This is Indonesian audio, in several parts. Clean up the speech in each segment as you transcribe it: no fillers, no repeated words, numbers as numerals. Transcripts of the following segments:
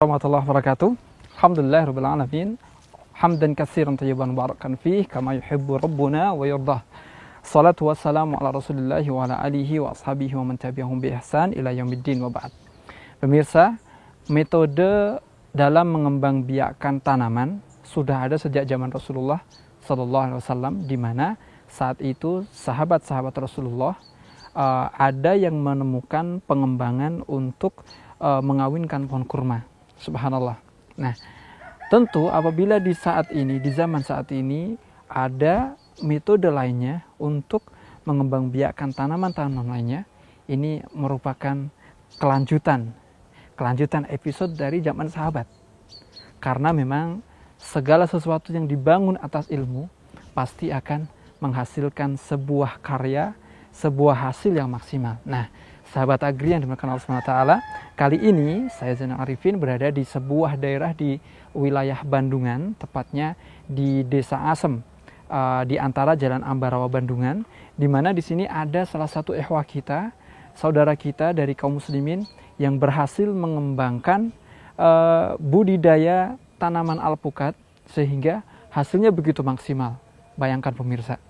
Warahmatullahi wabarakatuh. Alhamdulillahirabbil alamin. Hamdan katsiran thayyiban mubarakan fih kama yuhibbu rabbuna wa yardah. Salatu wassalamu ala Rasulillah wa ala alihi wa ashabihi wa man tabi'ahum bi ihsan ila yaumiddin wa ba'd. Pemirsa, metode dalam mengembangbiakkan tanaman sudah ada sejak zaman Rasulullah sallallahu alaihi wasallam, di mana saat itu sahabat-sahabat Rasulullah ada yang menemukan pengembangan untuk mengawinkan pohon kurma. Subhanallah. Nah, tentu apabila di zaman saat ini ada metode lainnya untuk mengembangbiakkan tanaman-tanaman lainnya, ini merupakan kelanjutan episode dari zaman sahabat. Karena memang segala sesuatu yang dibangun atas ilmu pasti akan menghasilkan sebuah karya, sebuah hasil yang maksimal. Nah, sahabat Agri yang dimuliakan Allah SWT, kali ini saya Zainal Arifin berada di sebuah daerah di wilayah Bandungan, tepatnya di Desa Asem, di antara Jalan Ambarawa Bandungan, di mana di sini ada salah satu ikhwah kita, saudara kita dari kaum muslimin yang berhasil mengembangkan budidaya tanaman alpukat sehingga hasilnya begitu maksimal. Bayangkan pemirsa,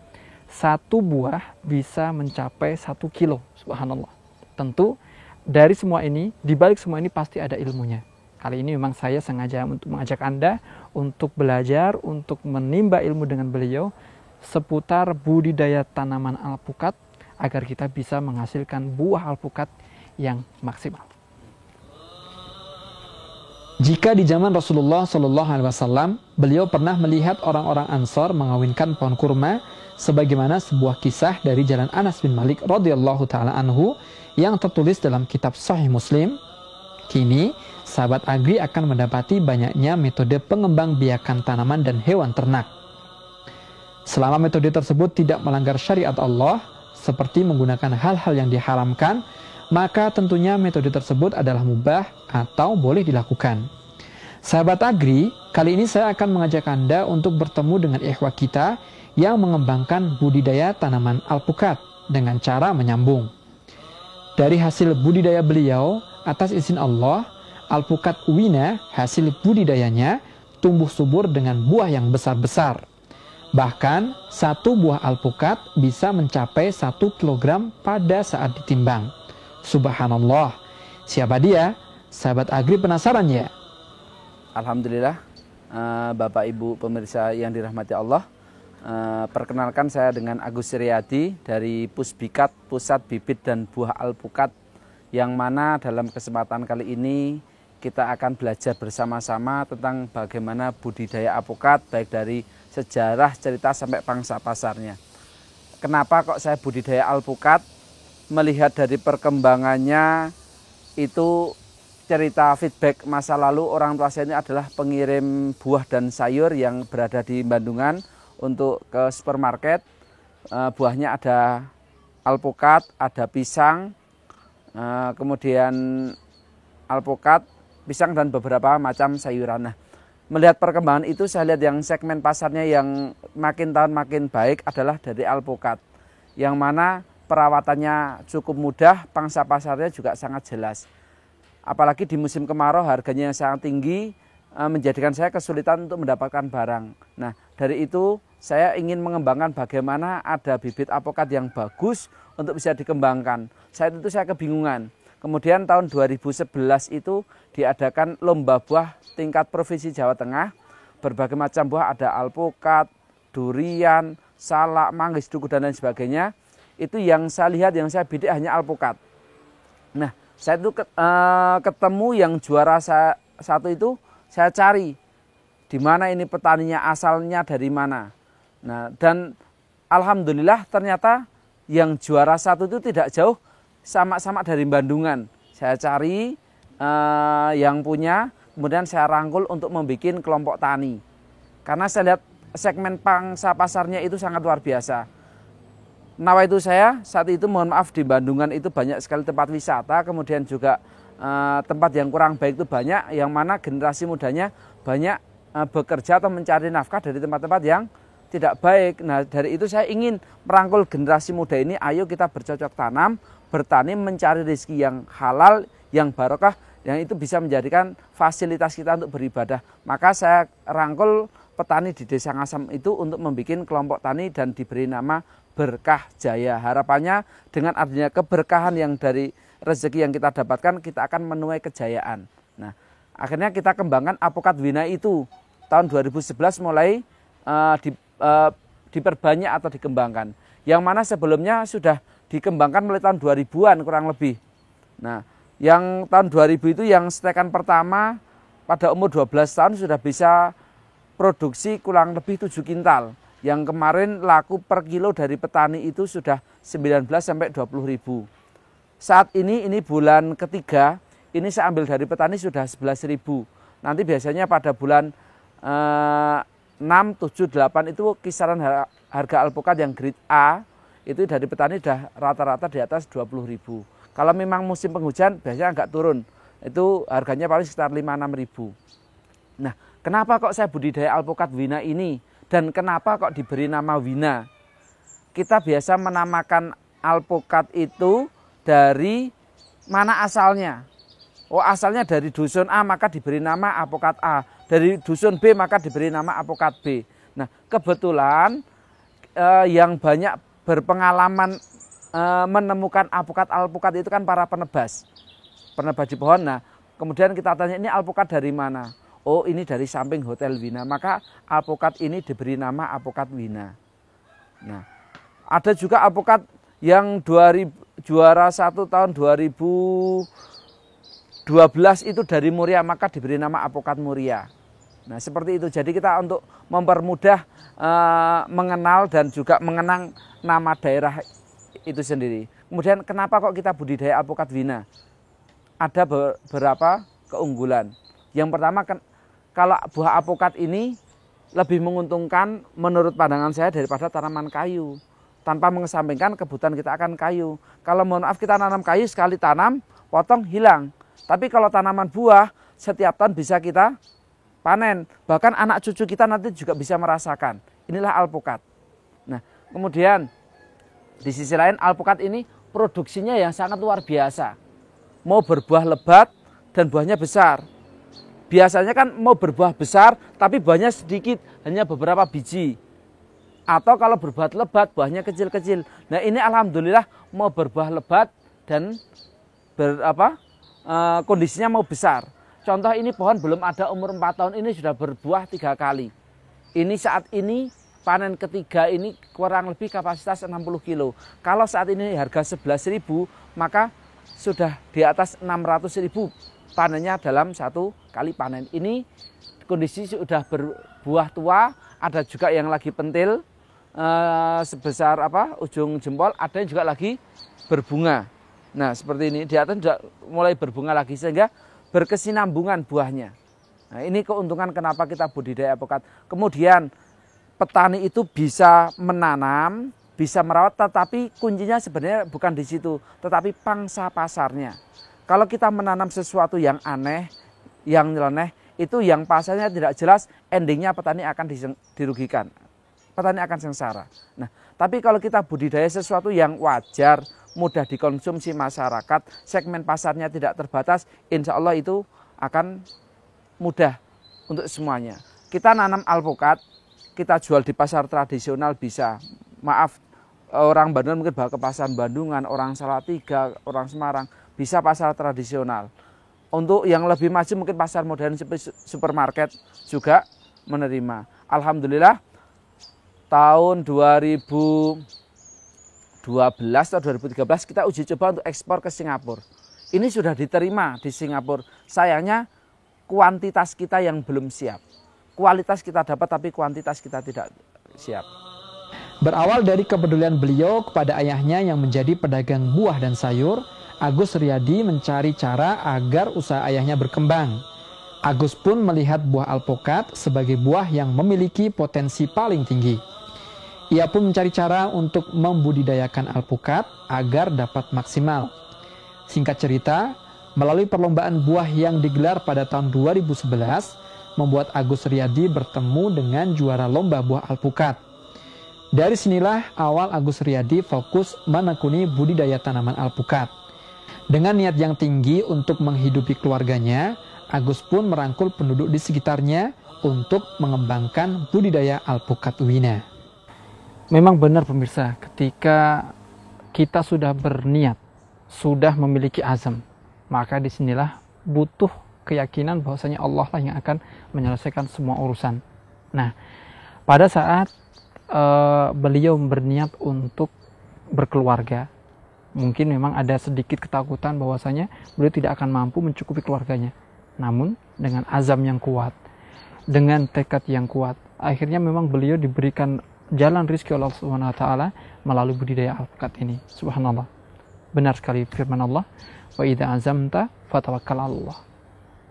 satu buah bisa mencapai 1 kilo, subhanallah. Tentu dari semua ini, di balik semua ini pasti ada ilmunya. Kali ini memang saya sengaja untuk mengajak Anda untuk belajar, untuk menimba ilmu dengan beliau seputar budidaya tanaman alpukat agar kita bisa menghasilkan buah alpukat yang maksimal. Jika di zaman Rasulullah Shallallahu Alaihi Wasallam, beliau pernah melihat orang-orang Ansor mengawinkan pohon kurma, sebagaimana sebuah kisah dari jalan Anas bin Malik radhiyallahu taala anhu yang tertulis dalam kitab Sahih Muslim. Kini, sahabat Agri akan mendapati banyaknya metode pengembangbiakan tanaman dan hewan ternak. Selama metode tersebut tidak melanggar syariat Allah, seperti menggunakan hal-hal yang diharamkan, maka tentunya metode tersebut adalah mubah atau boleh dilakukan. Sahabat Agri, kali ini saya akan mengajak Anda untuk bertemu dengan ikhwah kita yang mengembangkan budidaya tanaman alpukat dengan cara menyambung. Dari hasil budidaya beliau, atas izin Allah, alpukat wina hasil budidayanya tumbuh subur dengan buah yang besar-besar. Bahkan, satu buah alpukat bisa mencapai 1 kilogram pada saat ditimbang. Subhanallah. Siapa dia? Sahabat Agri penasaran ya? Alhamdulillah, Bapak Ibu pemirsa yang dirahmati Allah. Perkenalkan, saya dengan Agus Suryadi dari Pusbikat, Pusat Bibit dan Buah Alpukat, yang mana dalam kesempatan kali ini kita akan belajar bersama-sama tentang bagaimana budidaya alpukat, baik dari sejarah, cerita sampai pangsa pasarnya. Kenapa kok saya budidaya alpukat? Melihat dari perkembangannya, itu cerita feedback masa lalu orang tua saya ini adalah pengirim buah dan sayur yang berada di Bandungan untuk ke supermarket. Buahnya ada alpukat, ada pisang, kemudian alpukat, pisang dan beberapa macam sayuran. Nah, melihat perkembangan itu, saya lihat yang segmen pasarnya yang makin tahun makin baik adalah dari alpukat, yang mana perawatannya cukup mudah, pangsa pasarnya juga sangat jelas. Apalagi di musim kemarau harganya yang sangat tinggi, menjadikan saya kesulitan untuk mendapatkan barang. Nah, dari itu saya ingin mengembangkan bagaimana ada bibit alpukat yang bagus untuk bisa dikembangkan. Saat itu saya kebingungan. Kemudian tahun 2011 itu diadakan lomba buah tingkat provinsi Jawa Tengah. Berbagai macam buah, ada alpukat, durian, salak, manggis, duku dan lain sebagainya. Itu yang saya lihat, yang saya bidik hanya alpukat. Nah, saya itu ketemu yang juara satu itu, saya cari di mana ini petaninya, asalnya dari mana. Nah, dan alhamdulillah ternyata yang juara satu itu tidak jauh, sama-sama dari Bandungan. Saya cari yang punya, kemudian saya rangkul untuk membuat kelompok tani. Karena saya lihat segmen pangsa pasarnya itu sangat luar biasa. Nawaitu saya saat itu, mohon maaf, di Bandungan itu banyak sekali tempat wisata, kemudian juga tempat yang kurang baik itu banyak, yang mana generasi mudanya banyak bekerja atau mencari nafkah dari tempat-tempat yang tidak baik. Nah, dari itu saya ingin merangkul generasi muda ini, ayo kita bercocok tanam, bertani, mencari rezeki yang halal, yang barokah yang itu bisa menjadikan fasilitas kita untuk beribadah. Maka saya rangkul petani di Desa Ngasem itu untuk membuat kelompok tani dan diberi nama Berkah Jaya. Harapannya dengan adanya keberkahan yang dari rezeki yang kita dapatkan, kita akan menuai kejayaan. Nah, akhirnya kita kembangkan Alpukat Wina itu tahun 2011 mulai diperbanyak atau dikembangkan. Yang mana sebelumnya sudah dikembangkan mulai tahun 2000-an kurang lebih. Nah, yang tahun 2000 itu yang setekan pertama pada umur 12 tahun sudah bisa produksi kurang lebih 7 kintal. Yang kemarin laku per kilo dari petani itu sudah 19 sampai 20 ribu. Saat ini bulan ketiga, ini saya ambil dari petani sudah 11 ribu. Nanti biasanya pada bulan 6, 7, 8 itu kisaran harga alpukat yang grade A itu dari petani sudah rata-rata di atas 20 ribu. Kalau memang musim penghujan biasanya agak turun, itu harganya paling sekitar 5-6 ribu. Nah, kenapa kok saya budidaya alpukat Wina ini dan kenapa kok diberi nama Wina? Kita biasa menamakan alpukat itu dari mana asalnya. Oh, asalnya dari dusun A maka diberi nama alpukat A. Dari dusun B maka diberi nama alpukat B. Nah, kebetulan yang banyak berpengalaman menemukan alpukat itu kan para penebas di pohon. Nah, kemudian kita tanya, ini alpukat dari mana? Oh, ini dari samping Hotel Wina. Maka alpukat ini diberi nama alpukat Wina. Nah, ada juga alpukat yang juara 1 tahun 2012 itu dari Muria, maka diberi nama alpukat Muria. Nah, seperti itu. Jadi kita untuk mempermudah mengenal dan juga mengenang nama daerah itu sendiri. Kemudian kenapa kok kita budidaya alpukat Wina? Ada beberapa keunggulan. Yang pertama, kalau buah alpukat ini lebih menguntungkan menurut pandangan saya daripada tanaman kayu. Tanpa mengesampingkan kebutuhan kita akan kayu. Kalau mohon maaf kita nanam kayu sekali tanam, potong hilang. Tapi kalau tanaman buah setiap tahun bisa kita panen. Bahkan anak cucu kita nanti juga bisa merasakan. Inilah alpukat. Nah, kemudian di sisi lain alpukat ini produksinya yang sangat luar biasa. Mau berbuah lebat dan buahnya besar. Biasanya kan mau berbuah besar tapi buahnya sedikit, hanya beberapa biji. Atau kalau berbuah lebat buahnya kecil-kecil. Nah, ini alhamdulillah mau berbuah lebat dan kondisinya mau besar. Contoh ini pohon belum ada umur 4 tahun ini sudah berbuah 3 kali. Ini saat ini panen ketiga ini kurang lebih kapasitas 60 kilo. Kalau saat ini harga 11.000, maka sudah di atas 600.000 panennya dalam 1 kali panen. Ini kondisi sudah berbuah tua, ada juga yang lagi pentil sebesar ujung jempol, ada yang juga lagi berbunga. Nah, seperti ini di atas sudah mulai berbunga lagi sehingga berkesinambungan buahnya. Nah, ini keuntungan kenapa kita budidaya alpukat. Kemudian petani itu bisa menanam, bisa merawat, tetapi kuncinya sebenarnya bukan di situ, tetapi pangsa pasarnya. Kalau kita menanam sesuatu yang aneh, yang nyeleneh, itu yang pasarnya tidak jelas, endingnya petani akan dirugikan. Petani akan sengsara. Nah, tapi kalau kita budidaya sesuatu yang wajar, mudah dikonsumsi masyarakat, segmen pasarnya tidak terbatas, insya Allah itu akan mudah untuk semuanya. Kita nanam alpukat, kita jual di pasar tradisional bisa. Maaf, orang Bandung mungkin bawa ke pasar Bandungan, orang Salatiga, orang Semarang, bisa pasar tradisional. Untuk yang lebih maju mungkin pasar modern seperti supermarket juga menerima. Alhamdulillah tahun 2012 atau 2013 kita uji coba untuk ekspor ke Singapura. Ini sudah diterima di Singapura. Sayangnya kuantitas kita yang belum siap. Kualitas kita dapat tapi kuantitas kita tidak siap. Berawal dari kepedulian beliau kepada ayahnya yang menjadi pedagang buah dan sayur, Agus Riyadi mencari cara agar usaha ayahnya berkembang. Agus pun melihat buah alpukat sebagai buah yang memiliki potensi paling tinggi. Ia pun mencari cara untuk membudidayakan alpukat agar dapat maksimal. Singkat cerita, melalui perlombaan buah yang digelar pada tahun 2011, membuat Agus Riyadi bertemu dengan juara lomba buah alpukat. Dari sinilah awal Agus Riyadi fokus menekuni budidaya tanaman alpukat. Dengan niat yang tinggi untuk menghidupi keluarganya, Agus pun merangkul penduduk di sekitarnya untuk mengembangkan budidaya alpukat wina. Memang benar pemirsa, ketika kita sudah berniat, sudah memiliki azam, maka disinilah butuh keyakinan bahwasanya Allah lah yang akan menyelesaikan semua urusan. Nah, pada saat beliau berniat untuk berkeluarga, mungkin memang ada sedikit ketakutan bahwasanya beliau tidak akan mampu mencukupi keluarganya. Namun dengan azam yang kuat, dengan tekad yang kuat, akhirnya memang beliau diberikan jalan rezeki Allah Subhanahu wa taala melalui budidaya alpukat ini. Subhanallah. Benar sekali firman Allah, "Wa idza azamta fatawakkal 'ala Allah."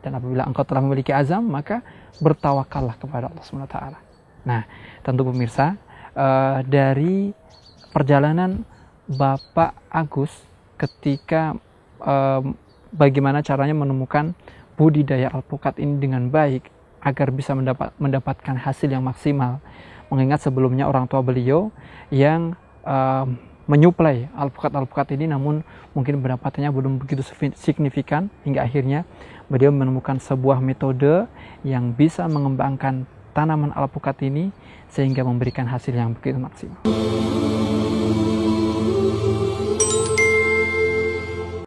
Dan apabila engkau telah memiliki azam, maka bertawakallah kepada Allah Subhanahu wa taala. Nah, tentu pemirsa, dari perjalanan Bapak Agus ketika bagaimana caranya menemukan budidaya alpukat ini dengan baik agar bisa mendapatkan hasil yang maksimal. Mengingat sebelumnya orang tua beliau yang menyuplai alpukat-alpukat ini, namun mungkin pendapatannya belum begitu signifikan, hingga akhirnya beliau menemukan sebuah metode yang bisa mengembangkan tanaman alpukat ini sehingga memberikan hasil yang begitu maksimal.